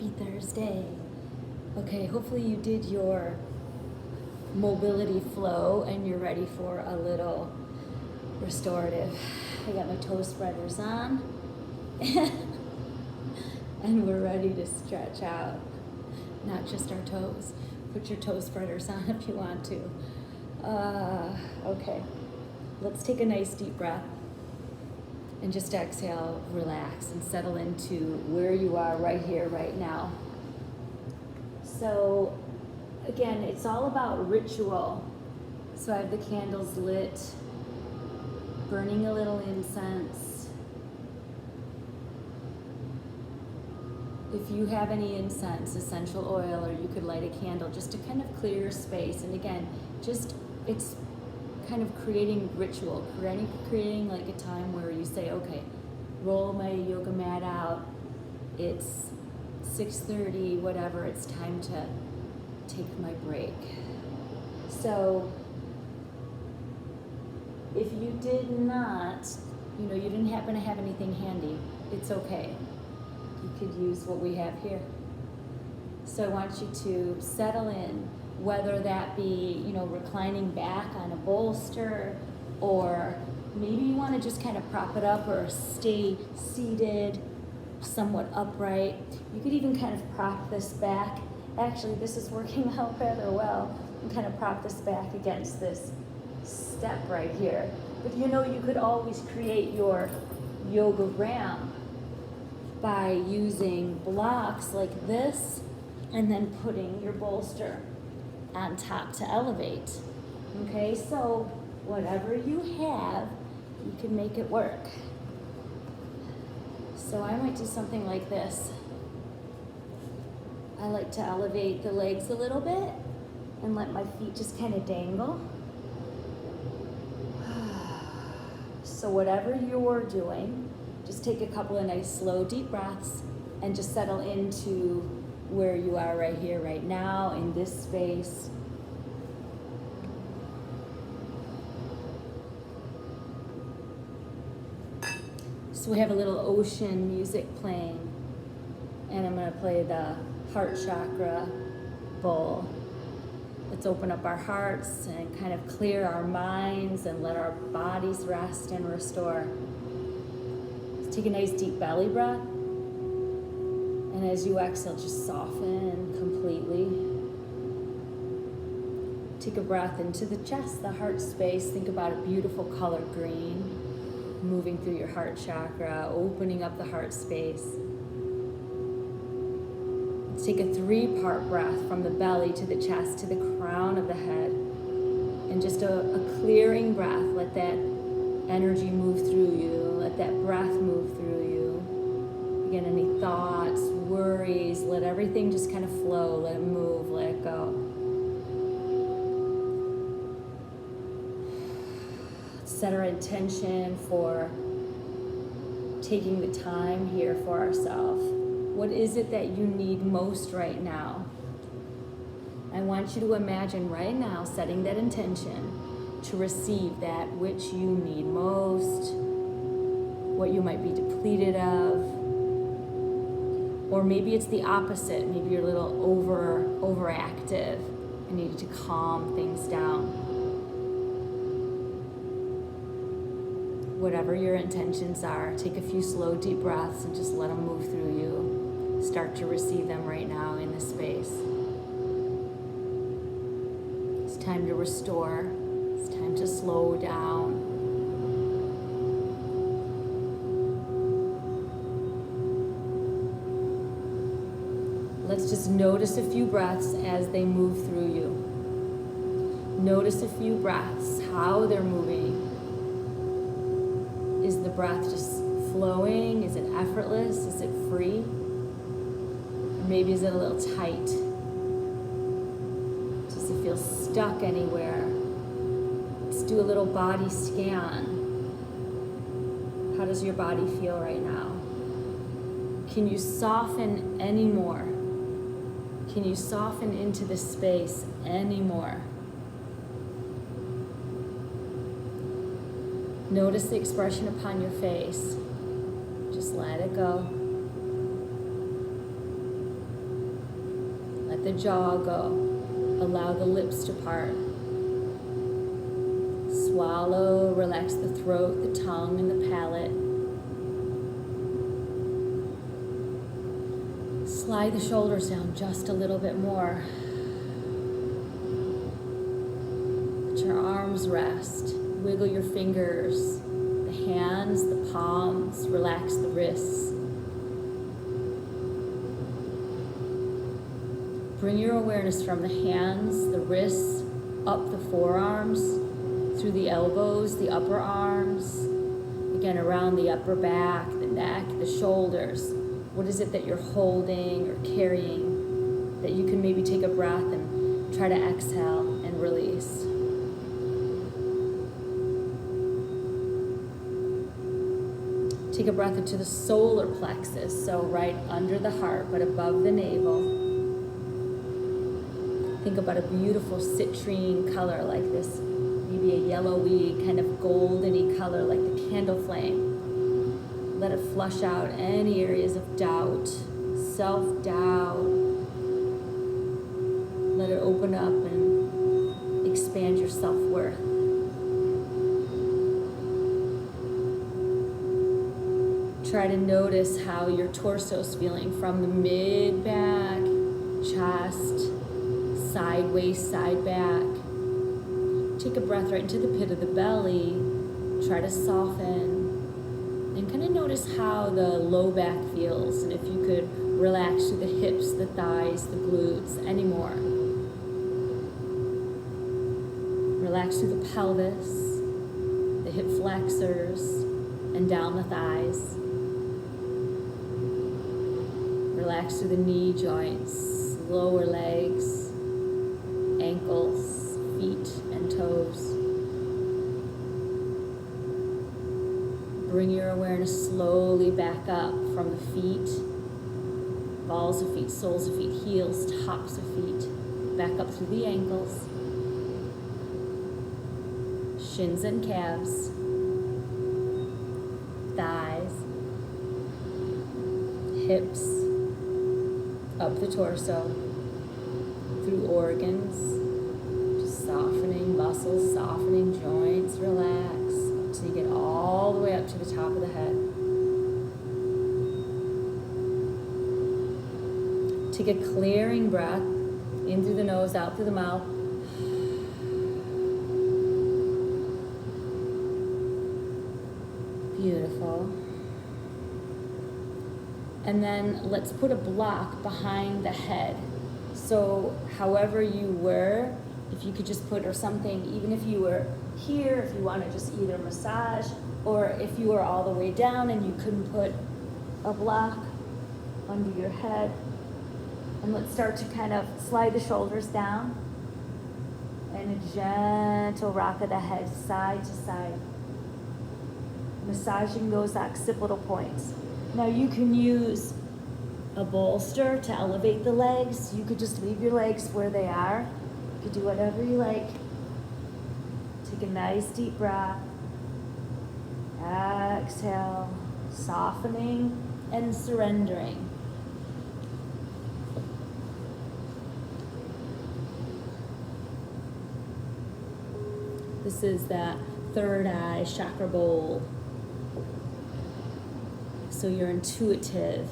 Happy Thursday. Okay, hopefully you did your mobility flow and you're ready for a little restorative. I got my toe spreaders on and we're ready to stretch out. Not just our toes. Put your toe spreaders on if you want to. Okay, let's take a nice deep breath and just exhale, relax, and settle into where you are right here, right now. So again, it's all about ritual. So I have the candles lit, burning a little incense. If you have any incense, essential oil, or you could light a candle just to kind of clear your space. And again, it's kind of creating ritual, creating like a time where you say, okay, roll my yoga mat out, it's 6:30, whatever, it's time to take my break. So if you did not, you didn't happen to have anything handy, it's okay. You could use what we have here. So I want you to settle in, whether that be, reclining back on a bolster, or maybe you want to just kind of prop it up or stay seated, somewhat upright. You could even kind of prop this back. Actually, this is working out rather well. And kind of prop this back against this step right here. But you could always create your yoga ramp by using blocks like this and then putting your bolster on top to elevate. Okay, so whatever you have, you can make it work. So I might do something like this. I like to elevate the legs a little bit and let my feet just kind of dangle. So whatever you're doing, just take a couple of nice slow deep breaths and just settle into where you are right here, right now, in this space. So we have a little ocean music playing, and I'm going to play the heart chakra bowl. Let's open up our hearts and kind of clear our minds and let our bodies rest and restore. Let's take a nice deep belly breath. And as you exhale, just soften completely. Take a breath into the chest, the heart space. Think about a beautiful color green, moving through your heart chakra, opening up the heart space. Let's take a 3-part breath from the belly to the chest to the crown of the head. And just a clearing breath. Let that energy move through you. Let that breath move through you. Again, any thoughts, worries, let everything just kind of flow. Let it move, let it go. Set our intention for taking the time here for ourselves. What is it that you need most right now? I want you to imagine right now setting that intention to receive that which you need most, what you might be depleted of, or maybe it's the opposite. Maybe you're a little overactive and need to calm things down. Whatever your intentions are, take a few slow, deep breaths and just let them move through you. Start to receive them right now in this space. It's time to restore. It's time to slow down. Let's just notice a few breaths as they move through you. Notice a few breaths, how they're moving. Is the breath just flowing? Is it effortless? Is it free? Or maybe is it a little tight? Does it feel stuck anywhere? Let's do a little body scan. How does your body feel right now? Can you soften any more? Can you soften into this space any more? Notice the expression upon your face. Just let it go. Let the jaw go. Allow the lips to part. Swallow, relax the throat, the tongue, and the palate. Slide the shoulders down just a little bit more. Let your arms rest. Wiggle your fingers, the hands, the palms, relax the wrists. Bring your awareness from the hands, the wrists, up the forearms, through the elbows, the upper arms, again around the upper back, the neck, the shoulders. What is it that you're holding or carrying that you can maybe take a breath and try to exhale and release? Take a breath into the solar plexus, so right under the heart but above the navel. Think about a beautiful citrine color like this, maybe a yellowy kind of goldeny color like the candle flame. Let it flush out any areas of doubt, self-doubt. Let it open up and expand your self-worth. Try to notice how your torso is feeling from the mid-back, chest, side waist, side back. Take a breath right into the pit of the belly. Try to soften. And kind of notice how the low back feels. And if you could relax through the hips, the thighs, the glutes, any more. Relax through the pelvis, the hip flexors, and down the thighs. Relax through the knee joints, lower legs, ankles, feet, and toes. Bring your awareness slowly back up from the feet, balls of feet, soles of feet, heels, tops of feet, back up through the ankles, shins and calves, thighs, hips, up the torso, through organs, just softening muscles, softening joints, relax, until you get all the way up to the top of the head. Take a clearing breath, in through the nose, out through the mouth. Beautiful. And then let's put a block behind the head. So however you were, if you could just put or something, even if you were here, if you want to just either massage, or if you were all the way down and you couldn't put a block under your head. And let's start to kind of slide the shoulders down and a gentle rock of the head side to side, massaging those occipital points. Now you can use a bolster to elevate the legs. You could just leave your legs where they are. You could do whatever you like. Take a nice deep breath. Exhale, softening and surrendering. This is that third eye chakra bowl. So you're intuitive.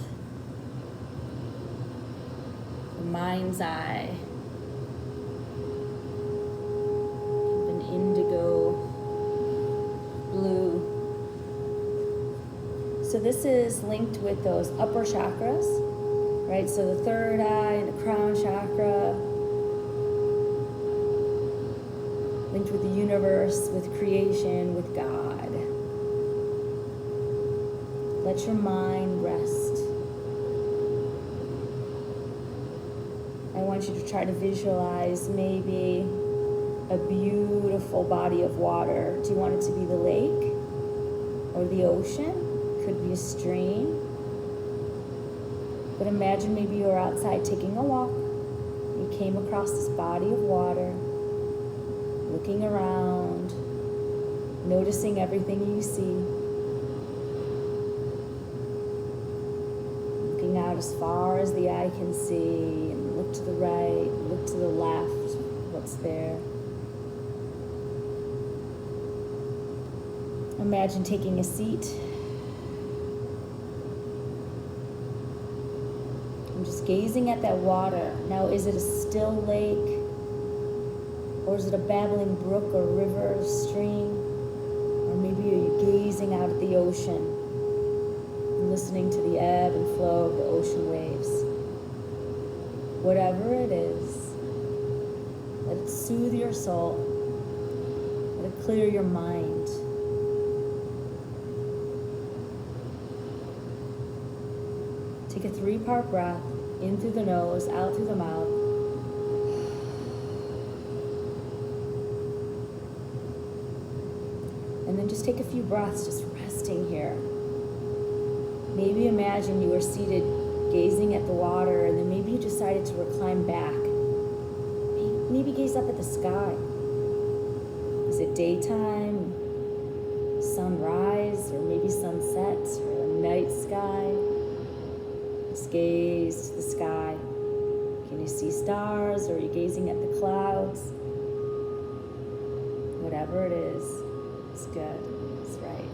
The mind's eye. An indigo blue. So this is linked with those upper chakras, right? So the third eye and the crown chakra, linked with the universe, with creation, with God. Let your mind rest. I want you to try to visualize maybe a beautiful body of water. Do you want it to be the lake or the ocean? Could be a stream. But imagine maybe you're outside taking a walk. You came across this body of water, looking around, noticing everything you see. Looking out as far as the eye can see and Look to the right, look to the left, what's there. Imagine taking a seat. I'm just gazing at that water. Now, is it a still lake? Or is it a babbling brook or river or stream? Or maybe are you gazing out at the ocean and listening to the ebb and flow of the ocean waves? Whatever it is, let it soothe your soul. Let it clear your mind. Take a 3-part breath, in through the nose, out through the mouth. And then just take a few breaths, just resting here. Maybe imagine you were seated gazing at the water, and then maybe you decided to recline back. Maybe gaze up at the sky. Is it daytime, sunrise, or maybe sunset, or a night sky? Just gaze to the sky. Can you see stars, or are you gazing at the clouds? Whatever it is, it's good, it's right.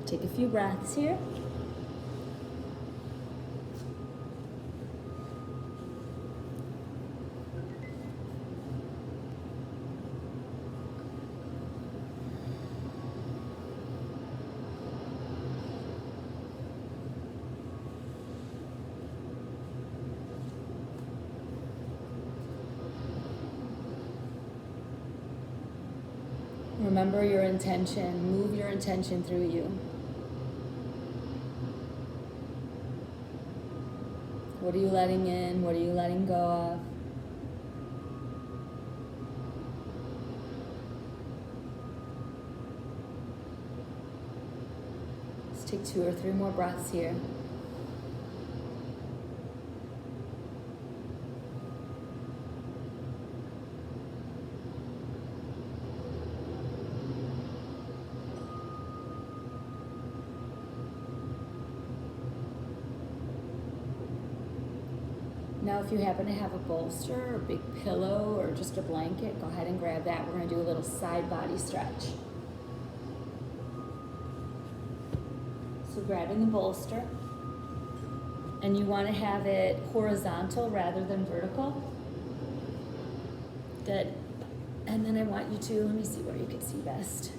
Take a few breaths here. Remember your intention. Move your intention through you. What are you letting in? What are you letting go of? Let's take 2 or 3 more breaths here. Now, if you happen to have a bolster or a big pillow or just a blanket, go ahead and grab that. We're going to do a little side body stretch. So grabbing the bolster, and you want to have it horizontal rather than vertical. Good. And then I want you to, let me see where you can see best.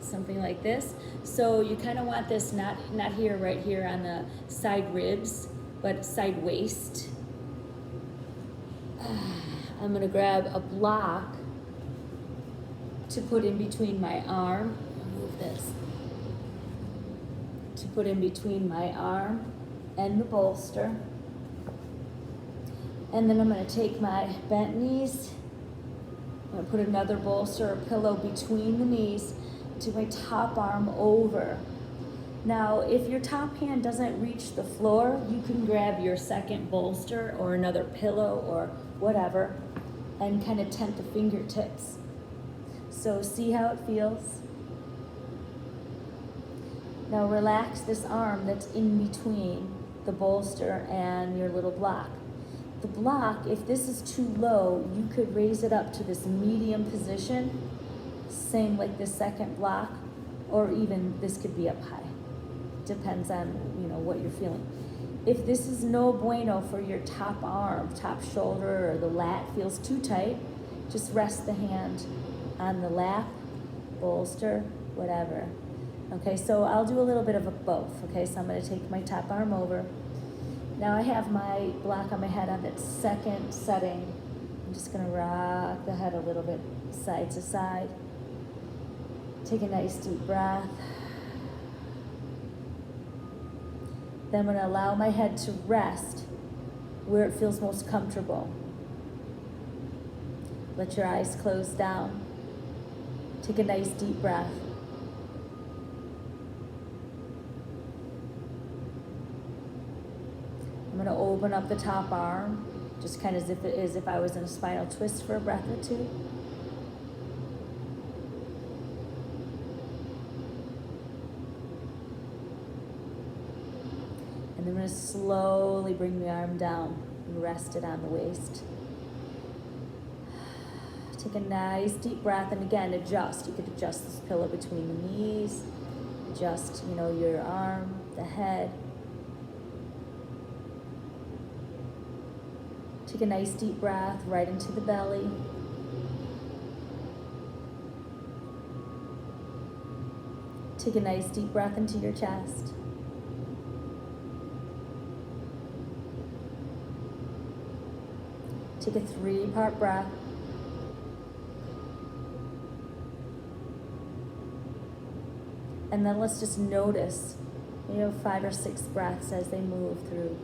Something like this. So you kind of want this not here, right here on the side ribs, but side waist. I'm going to grab a block to put in between my arm. I'll move this. To put in between my arm and the bolster. And then I'm going to take my bent knees. I'm going to put another bolster or pillow between the knees to my top arm over. Now, if your top hand doesn't reach the floor, you can grab your second bolster or another pillow or whatever and kind of tent the fingertips. So see how it feels? Now relax this arm that's in between the bolster and your little block. The block, if this is too low, you could raise it up to this medium position, same like the second block, or even this could be up high. Depends on, what you're feeling. If this is no bueno for your top arm, top shoulder, or the lat feels too tight, just rest the hand on the lap, bolster, whatever. Okay, so I'll do a little bit of both. Okay, so I'm going to take my top arm over. Now I have my block on my head on that second setting. I'm just going to rock the head a little bit side to side. Take a nice deep breath. Then I'm going to allow my head to rest where it feels most comfortable. Let your eyes close down. Take a nice deep breath. I'm going to open up the top arm, just kind of as if I was in a spinal twist for a breath or two. And then we're going to slowly bring the arm down and rest it on the waist. Take a nice deep breath, and again, adjust. You could adjust this pillow between the knees, adjust, your arm, the head. Take a nice deep breath right into the belly. Take a nice deep breath into your chest. Take a 3-part breath. And then let's just notice, 5 or 6 breaths as they move through.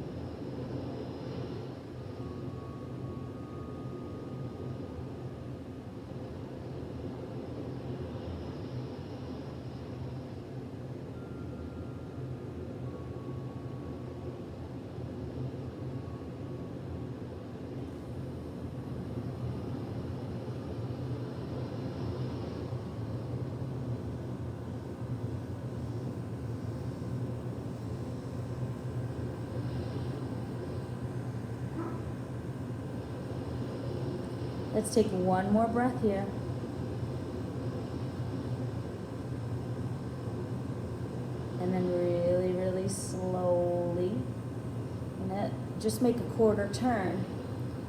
Let's take one more breath here. And then really, really slowly, just make a quarter turn.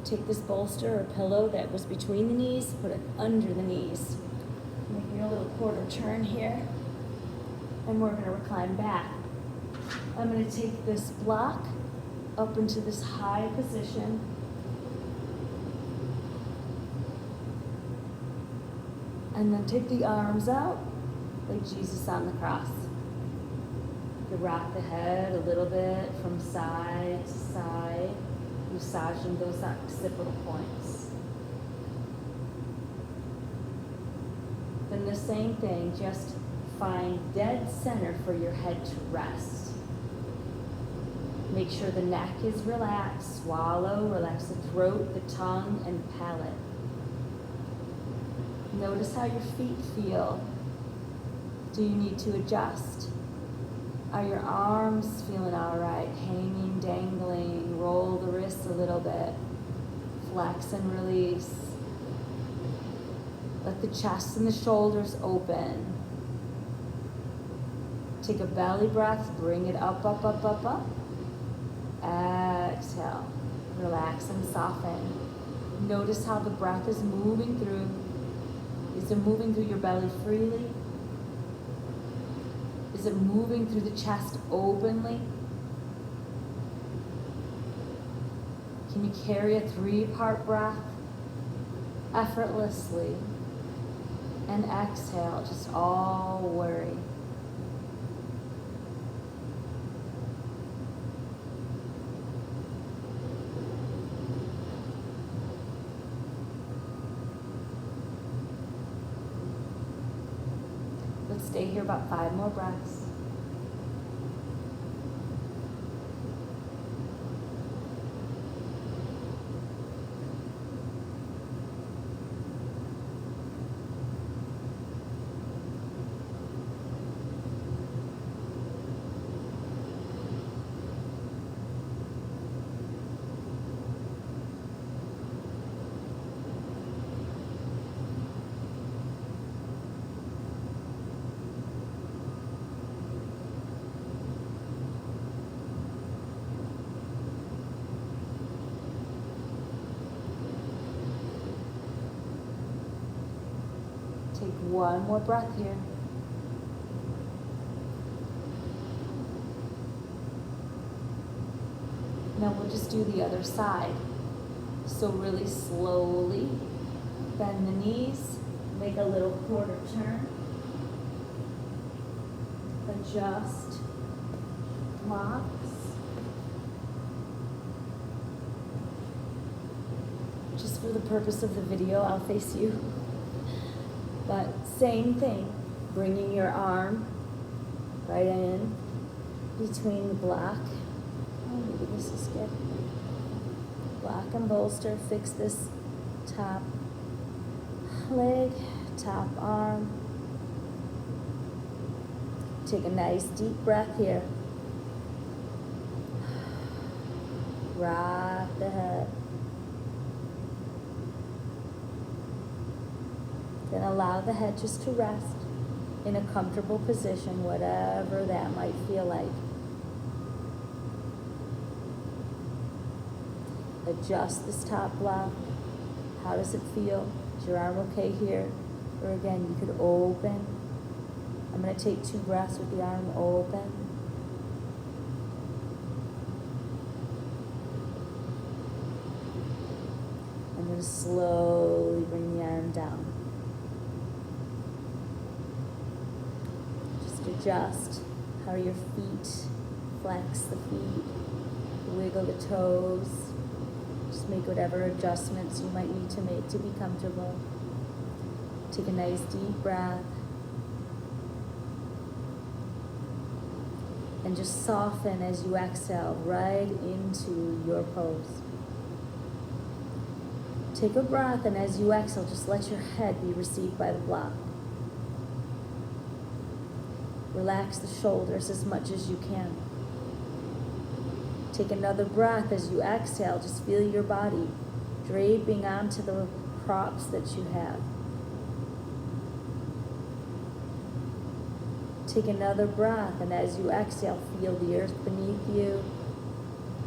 Take this bolster or pillow that was between the knees, put it under the knees. Making a little quarter turn here. And we're going to recline back. I'm going to take this block up into this high position. And then take the arms out like Jesus on the cross. You rock the head a little bit from side to side, massaging those occipital points. Then the same thing, just find dead center for your head to rest. Make sure the neck is relaxed, swallow, relax the throat, the tongue, and palate. Notice how your feet feel. Do you need to adjust? Are your arms feeling all right? Hanging, dangling, roll the wrists a little bit. Flex and release. Let the chest and the shoulders open. Take a belly breath, bring it up, up, up, up, up. Exhale. Relax and soften. Notice how the breath is moving through. Is it moving through your belly freely? Is it moving through the chest openly? Can you carry a 3-part breath effortlessly? And exhale, just all worry. Stay here about 5 more breaths. Take one more breath here. Now we'll just do the other side. So really slowly bend the knees, make a little quarter turn, adjust, blocks. Just for the purpose of the video, I'll face you. But same thing, bringing your arm right in between the block. Oh, maybe this is good. Block and bolster, fix this top leg, top arm. Take a nice deep breath here. Rock the head. Then allow the head just to rest in a comfortable position, whatever that might feel like. Adjust this top block. How does it feel? Is your arm okay here? Or again, you could open. I'm going to take 2 breaths with the arm open. I'm going to slowly bring the arm down. Just adjust how your feet, flex the feet, wiggle the toes. Just make whatever adjustments you might need to make to be comfortable. Take a nice deep breath. And just soften as you exhale right into your pose. Take a breath, and as you exhale, just let your head be received by the block. Relax the shoulders as much as you can. Take another breath as you exhale. Just feel your body draping onto the props that you have. Take another breath, and as you exhale, feel the earth beneath you,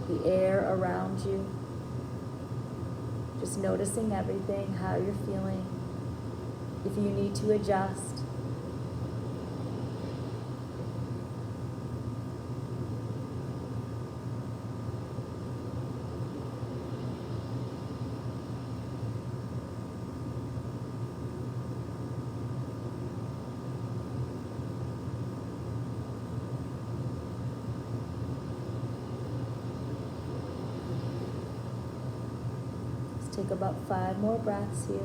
the air around you. Just noticing everything, how you're feeling. If you need to adjust. Take about 5 more breaths here.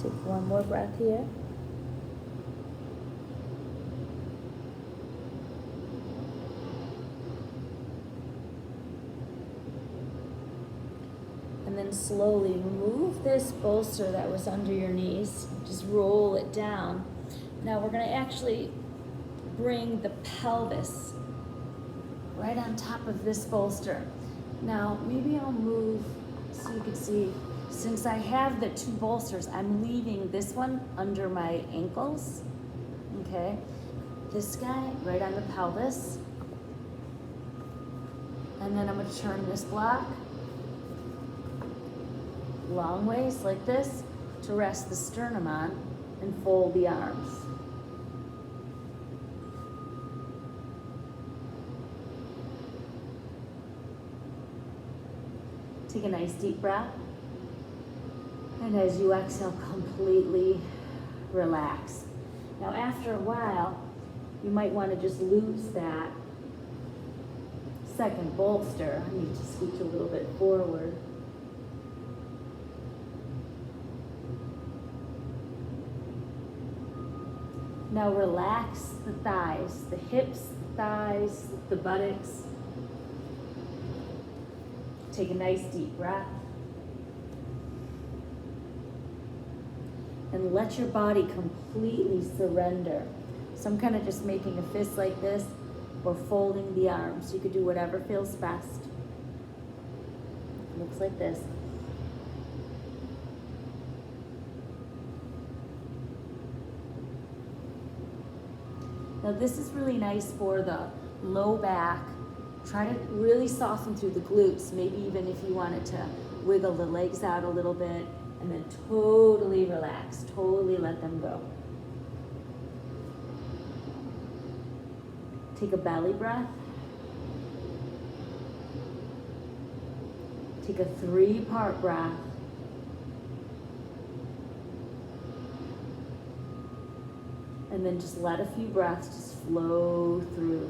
Take 1 more breath here. And then slowly remove this bolster that was under your knees. Just roll it down. Now we're going to actually bring the pelvis right on top of this bolster. Now maybe I'll move so you can see. Since I have the 2 bolsters, I'm leaving this one under my ankles, okay? This guy right on the pelvis. And then I'm gonna turn this block long ways like this to rest the sternum on and fold the arms. Take a nice deep breath. And as you exhale, completely relax. Now after a while, you might want to just lose that second bolster. I need to scooch a little bit forward. Now relax the thighs, the hips, the thighs, the buttocks. Take a nice deep breath. And let your body completely surrender. So I'm kind of just making a fist like this or folding the arms. You could do whatever feels best. It looks like this. Now this is really nice for the low back. Try to really soften through the glutes, maybe even if you wanted to wiggle the legs out a little bit And then totally relax, totally let them go. Take a belly breath. Take a 3-part breath. And then just let a few breaths just flow through.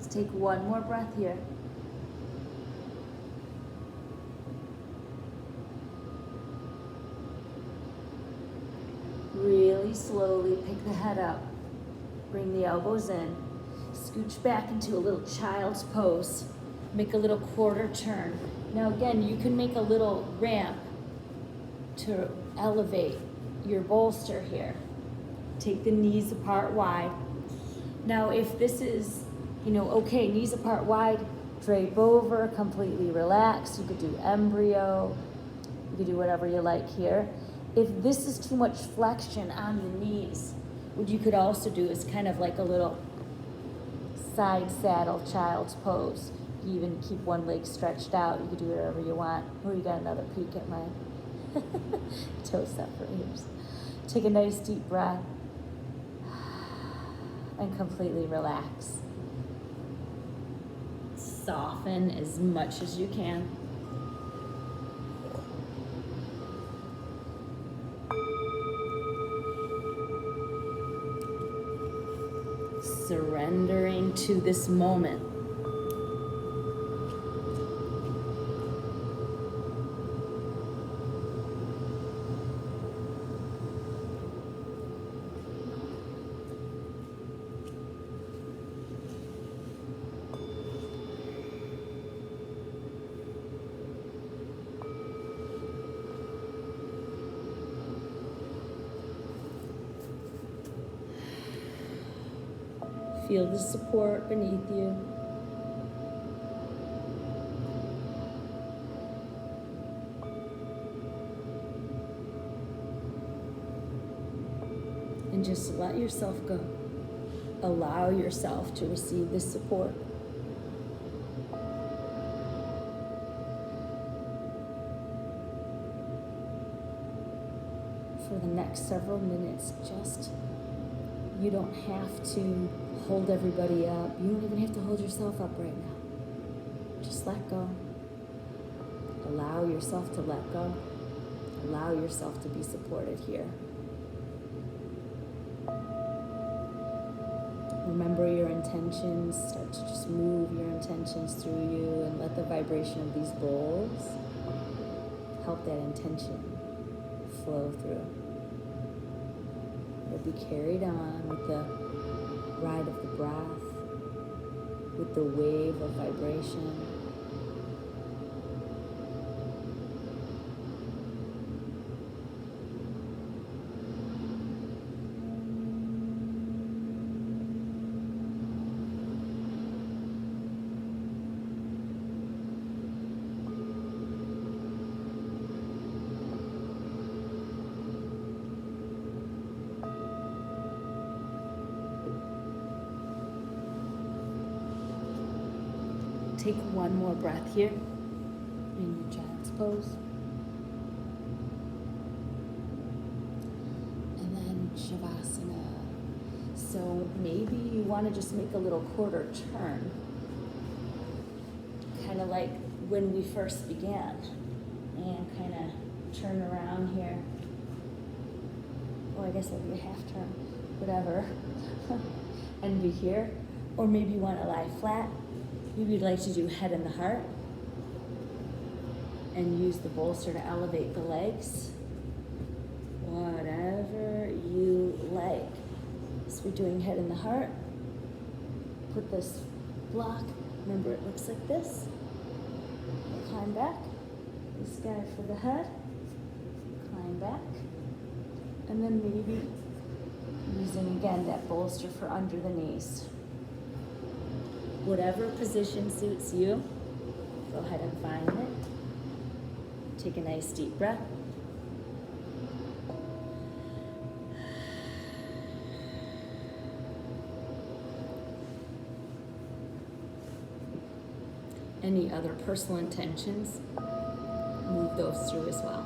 Let's take one more breath here. Really slowly pick the head up. Bring the elbows in. Scooch back into a little child's pose. Make a little quarter turn. Now again, you can make a little ramp to elevate your bolster here. Take the knees apart wide. Now if this is, okay, knees apart wide, drape over, completely relax. You could do embryo. You could do whatever you like here. If this is too much flexion on the knees, what you could also do is kind of like a little side saddle child's pose. You even keep one leg stretched out. You could do whatever you want. Oh, you got another peek at my toe separators. Take a nice deep breath and completely relax. Soften as much as you can. Surrendering to this moment. Feel the support beneath you. And just let yourself go. Allow yourself to receive this support. For the next several minutes, you don't have to hold everybody up. You don't even have to hold yourself up right now. Just let go. Allow yourself to let go. Allow yourself to be supported here. Remember your intentions. Start to just move your intentions through you and let the vibration of these bowls help that intention flow through. It'll be carried on with the ride of the breath, with the wave of vibration. Take one more breath here in your child's pose. And then Shavasana. So maybe you want to just make a little quarter turn, kind of like when we first began, and kind of turn around here. Oh, I guess it'll be a half turn, whatever. And be here. Or maybe you want to lie flat. Maybe you'd like to do head in the heart and use the bolster to elevate the legs. Whatever you like. So we're doing head in the heart. Put this block, remember it looks like this. Climb back. This guy for the head. Climb back. And then maybe using again that bolster for under the knees. Whatever position suits you, go ahead and find it. Take a nice deep breath. Any other personal intentions, move those through as well.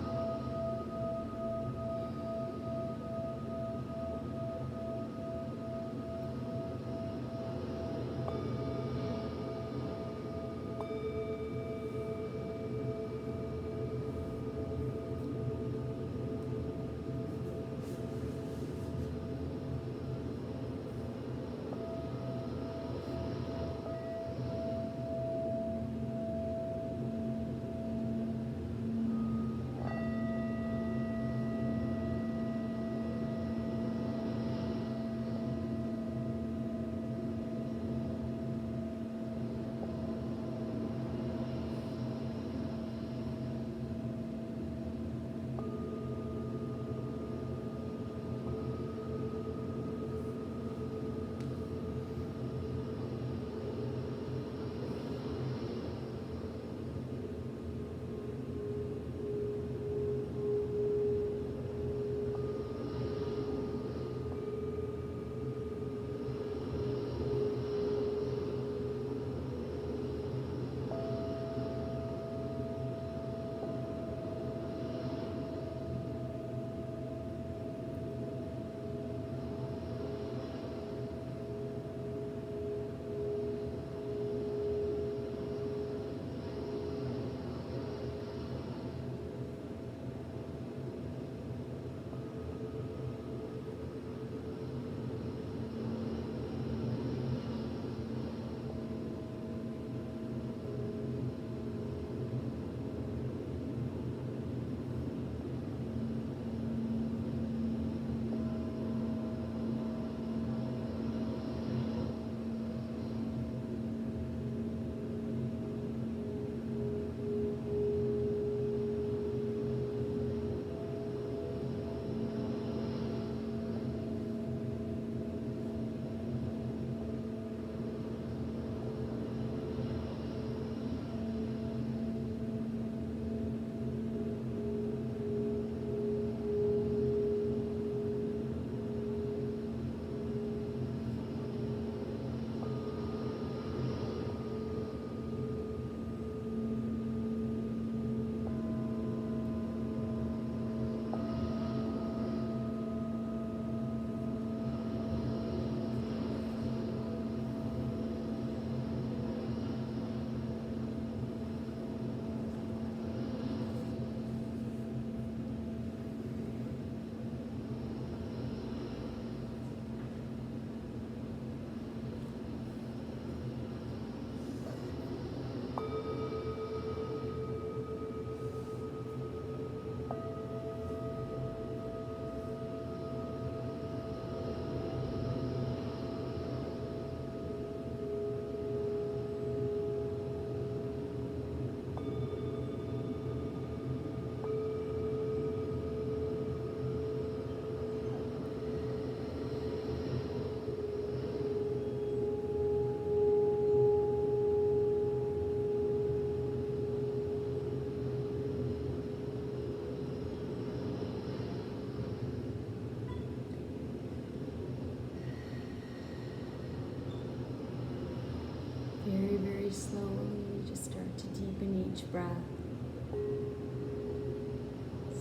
breath.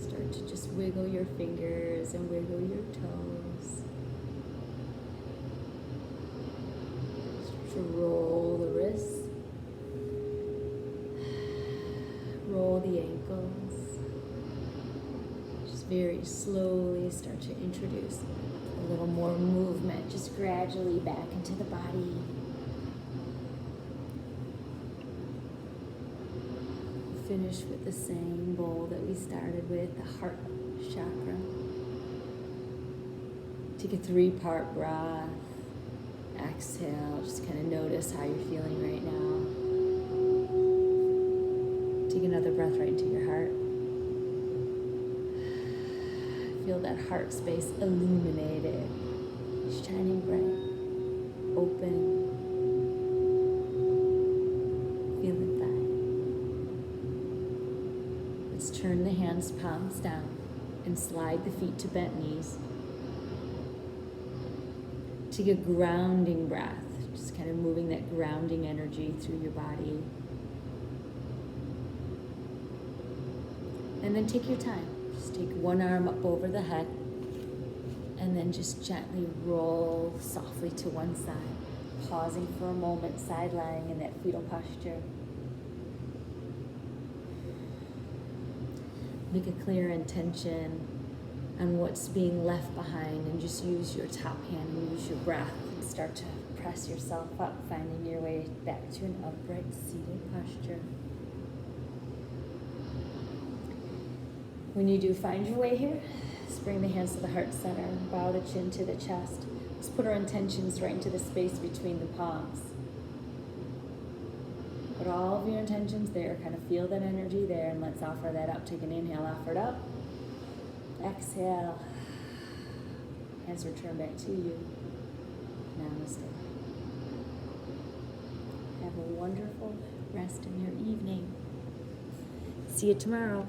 Start to just wiggle your fingers and wiggle your toes. Start to roll the wrists. Roll the ankles. Just very slowly start to introduce a little more movement, just gradually back into the body. Finish with the same bowl that we started with, the heart chakra. Take a 3-part breath. Exhale, just kind of notice how you're feeling right now. Take another breath right into your heart. Feel that heart space illuminated, shining bright, open. Feel it back. Let's turn the hands palms down and slide the feet to bent knees. Take a grounding breath, just kind of moving that grounding energy through your body. And then take your time. Just take one arm up over the head and then just gently roll softly to one side, pausing for a moment, side lying in that fetal posture. Make a clear intention on what's being left behind and just use your top hand and use your breath and start to press yourself up, finding your way back to an upright seated posture. When you do find your way here, just bring the hands to the heart center, bow the chin to the chest. Let's put our intentions right into the space between the palms. Put all of your intentions there, kind of feel that energy there, and let's offer that up. Take an inhale, offer it up. Exhale. Hands return back to you. Namaste. Have a wonderful rest in your evening. See you tomorrow.